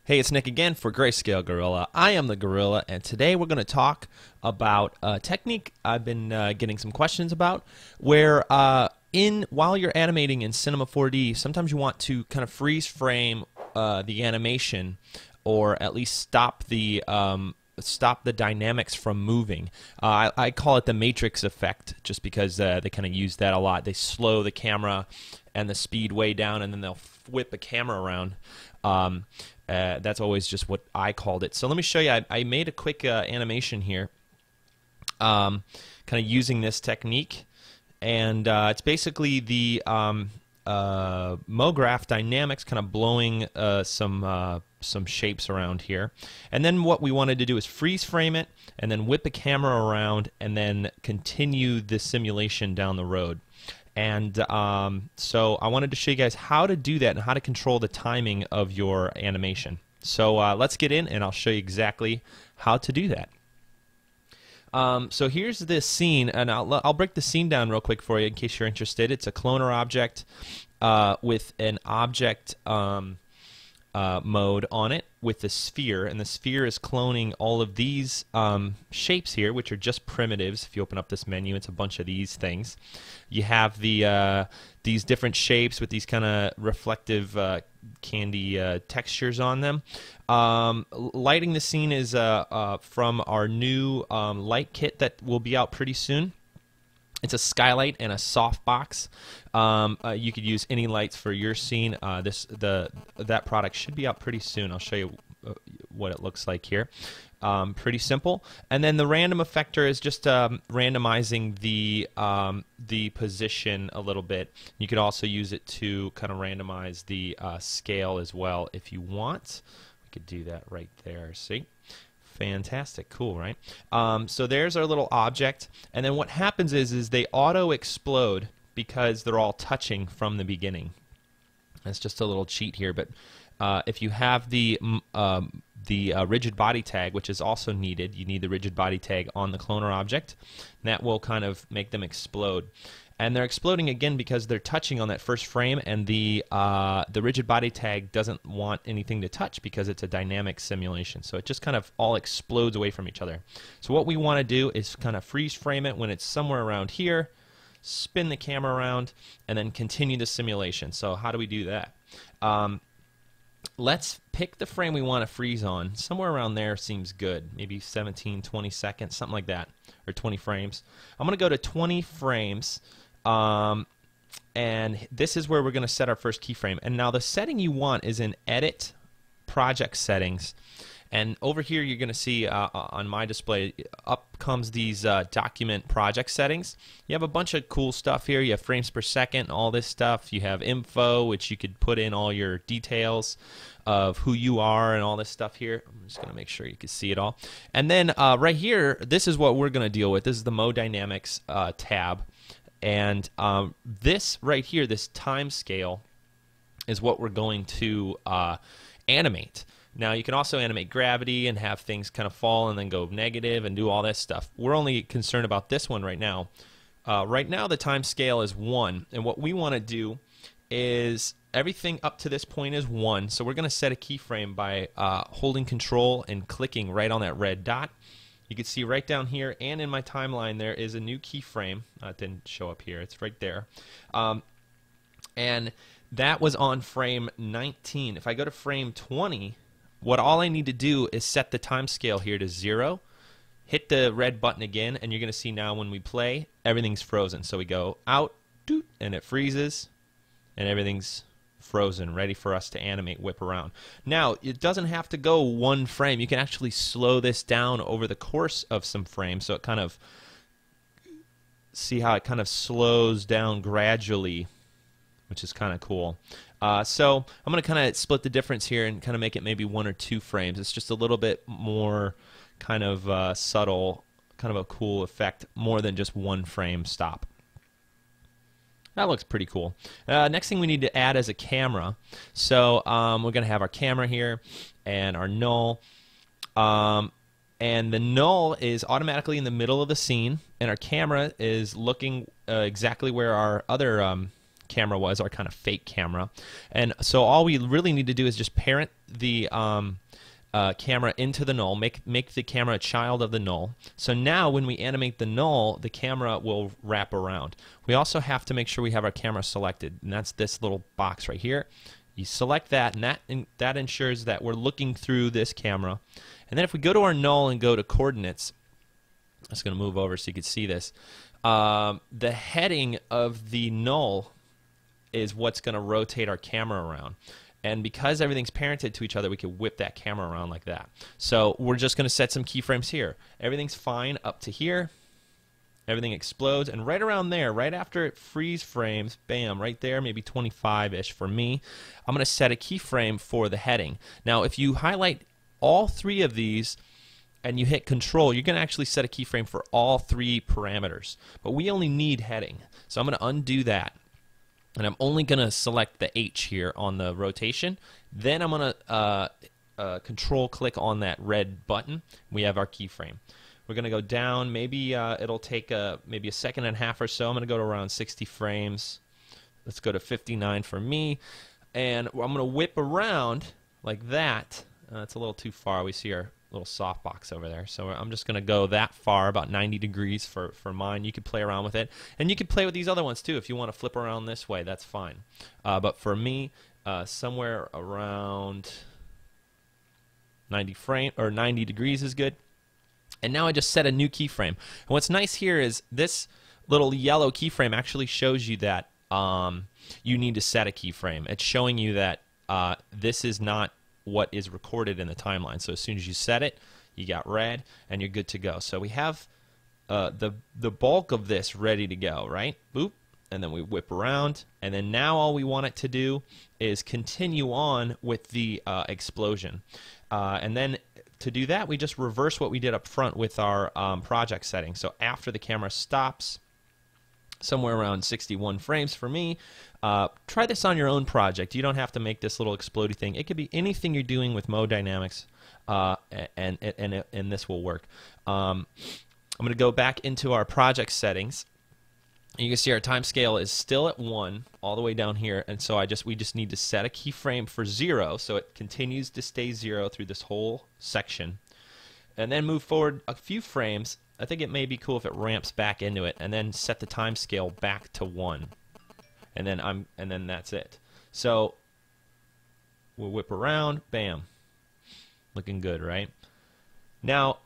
Hey, it's Nick again for Grayscale Gorilla. I am the Gorilla, and today we're going to talk about a technique I've been getting some questions about, where while you're animating in Cinema 4D, sometimes you want to kind of freeze frame the animation, or at least stop the dynamics from moving. I call it the matrix effect, just because they kind of use that a lot. They slow the camera and the speed way down, and then they'll whip a camera around. That's always just what I called it. So let me show you. I made a quick animation here, kind of using this technique, and it's basically the MoGraph Dynamics kind of blowing some shapes around here. And then what we wanted to do is freeze frame it, and then whip a camera around, and then continue the simulation down the road. And so I wanted to show you guys how to do that and how to control the timing of your animation. So let's get in, and I'll show you exactly how to do that. So here's this scene, and I'll break the scene down real quick for you in case you're interested. It's a cloner object with an object mode on it with the sphere, and the sphere is cloning all of these shapes here, which are just primitives. If you open up this menu, it's a bunch of these things. You have these different shapes with these kind of reflective candy textures on them. Lighting the scene is from our new light kit that will be out pretty soon. It's a skylight and a softbox. You could use any lights for your scene. That product should be out pretty soon. I'll show you what it looks like here. Pretty simple. And then the random effector is just randomizing the position a little bit. You could also use it to kind of randomize the scale as well if you want. We could do that right there. See? Fantastic, cool, right? So there's our little object, and then what happens is they auto-explode because they're all touching from the beginning. That's just a little cheat here, but if you have the rigid body tag, which is also needed, you need the rigid body tag on the cloner object, and that will kind of make them explode. And they're exploding again because they're touching on that first frame, and the rigid body tag doesn't want anything to touch because it's a dynamic simulation. So it just kind of all explodes away from each other. So what we want to do is kind of freeze frame it when it's somewhere around here, spin the camera around, and then continue the simulation. So how do we do that? Let's pick the frame we want to freeze on. Somewhere around there seems good. Maybe 17, 20 seconds, something like that, or 20 frames. I'm going to go to 20 frames. And this is where we're going to set our first keyframe. And now the setting you want is in Edit, Project Settings. And over here you're going to see on my display, up comes these document project settings. You have a bunch of cool stuff here. You have frames per second, all this stuff. You have info, which you could put in all your details of who you are and all this stuff here. I'm just going to make sure you can see it all. And then right here, this is what we're going to deal with. This is the MoDynamics tab. And this right here, this time scale, is what we're going to animate. Now, you can also animate gravity and have things kind of fall and then go negative and do all this stuff. We're only concerned about this one right now. Right now, the time scale is 1. And what we want to do is everything up to this point is 1. So we're going to set a keyframe by holding Control and clicking right on that red dot. You can see right down here and in my timeline there is a new keyframe. It didn't show up here. It's right there. And that was on frame 19. If I go to frame 20, all I need to do is set the time scale here to 0, hit the red button again, and you're going to see now when we play, everything's frozen. So we go out, doot, and it freezes, and everything's frozen, ready for us to animate, whip around. Now, it doesn't have to go 1 frame. You can actually slow this down over the course of some frames, so it kind of, see how it kind of slows down gradually, which is kind of cool. So I'm going to kind of split the difference here and kind of make it maybe 1 or 2 frames. It's just a little bit more kind of subtle, kind of a cool effect, more than just 1 frame stop. That looks pretty cool. Next thing we need to add is a camera. So we're going to have our camera here and our null. And the null is automatically in the middle of the scene, and our camera is looking exactly where our other camera was, our kind of fake camera. And so all we really need to do is just parent the camera into the null, make the camera a child of the null. So now when we animate the null, the camera will wrap around. We also have to make sure we have our camera selected, and that's this little box right here. You select that, and that ensures that we're looking through this camera. And then if we go to our null and go to coordinates, I'm just going to move over so you can see this. The heading of the null is what's going to rotate our camera around. And because everything's parented to each other, we can whip that camera around like that. So we're just going to set some keyframes here. Everything's fine up to here. Everything explodes, and right around there, right after it freeze frames, bam, right there, maybe 25-ish for me, I'm going to set a keyframe for the heading. Now, if you highlight all three of these and you hit Control, you're going to actually set a keyframe for all three parameters. But we only need heading. So I'm going to undo that. And I'm only going to select the H here on the rotation. Then I'm going to Control click on that red button. We have our keyframe. We're going to go down. Maybe it'll take maybe a second and a half or so. I'm going to go to around 60 frames. Let's go to 59 for me. And I'm going to whip around like that. It's a little too far. We see our little softbox over there. So I'm just going to go that far, about 90 degrees for mine. You could play around with it. And you could play with these other ones too. If you want to flip around this way, that's fine. But for me, somewhere around 90 degrees is good. And now I just set a new keyframe. And what's nice here is this little yellow keyframe actually shows you that you need to set a keyframe. It's showing you that this is not what is recorded in the timeline. So as soon as you set it, you got red, and you're good to go. So we have the bulk of this ready to go, right? Boop, and then we whip around, and then now all we want it to do is continue on with the explosion. And then to do that, we just reverse what we did up front with our project setting. So after the camera stops, somewhere around 61 frames for me, try this on your own project. You don't have to make this little explodey thing. It could be anything you're doing with MoDynamics, and this will work. I'm going to go back into our project settings. You can see our time scale is still at 1 all the way down here, and so we just need to set a keyframe for 0 so it continues to stay 0 through this whole section, and then move forward a few frames. I think it may be cool if it ramps back into it, and then set the time scale back to 1, and then that's it. So we'll whip around, bam, looking good, right? Now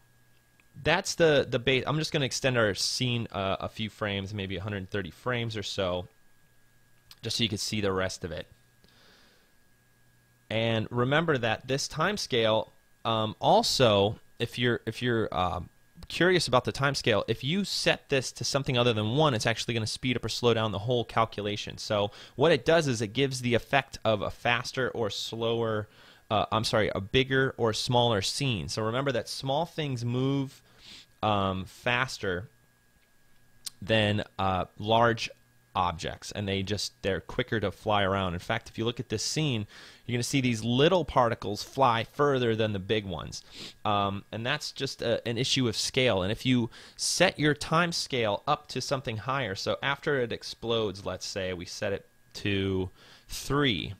that's the base. I'm just going to extend our scene a few frames, maybe 130 frames or so, just so you can see the rest of it. And remember that this time scale, also, if you're curious about the time scale, if you set this to something other than 1, it's actually going to speed up or slow down the whole calculation. So what it does is it gives the effect of a faster or slower, a bigger or smaller scene. So remember that small things move faster than large objects, and they're quicker to fly around. In fact, if you look at this scene, you're going to see these little particles fly further than the big ones, and that's just an issue of scale. And if you set your time scale up to something higher, so after it explodes, let's say we set it to 3,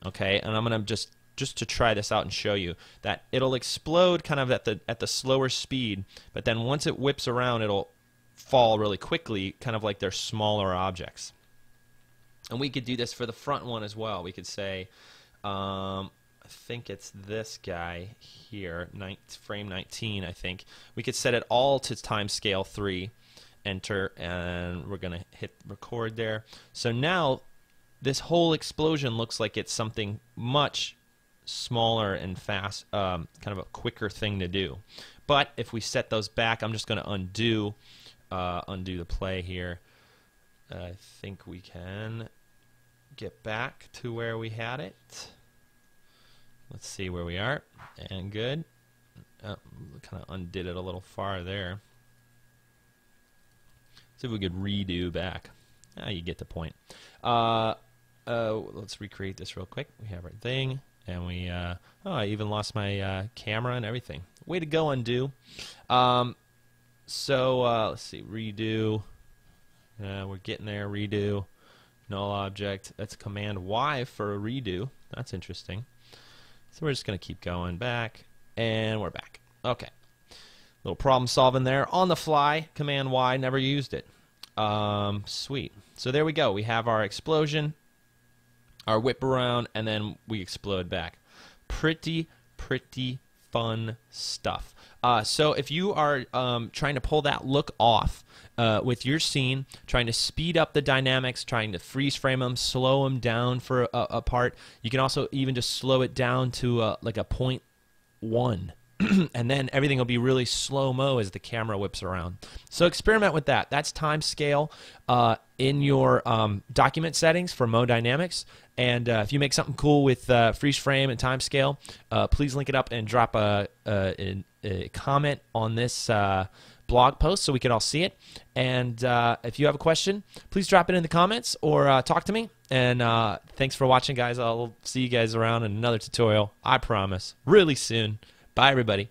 okay, and I'm going to just to try this out and show you that it'll explode kind of at the slower speed, but then once it whips around, it'll fall really quickly, kind of like they're smaller objects. And we could do this for the front one as well. We could say, I think it's this guy here, frame 19, I think. We could set it all to time scale 3, enter, and we're going to hit record there. So now this whole explosion looks like it's something much smaller and fast, kind of a quicker thing to do. But if we set those back, I'm just going to undo the play here. I think we can get back to where we had it. Let's see where we are, and good. Kind of undid it a little far there. See if we could redo back. You get the point. Let's recreate this real quick. We have our thing. And we, I even lost my camera and everything. Way to go, undo. So let's see, redo. We're getting there, redo. null object. That's Command Y for a redo. That's interesting. So we're just going to keep going back, and we're back. Okay. Little problem solving there on the fly. Command Y, never used it. Sweet. So there we go. We have our explosion, our whip around, and then we explode back. Pretty fun stuff. So if you are trying to pull that look off with your scene, trying to speed up the dynamics, trying to freeze frame them, slow them down for a part, you can also even just slow it down to like a 0.1. And then everything will be really slow-mo as the camera whips around. So experiment with that. That's time scale in your document settings for Mo Dynamics. And if you make something cool with freeze frame and time scale, please link it up and drop a comment on this blog post so we can all see it. And if you have a question, please drop it in the comments or talk to me. And thanks for watching, guys. I'll see you guys around in another tutorial, I promise, really soon. Bye, everybody.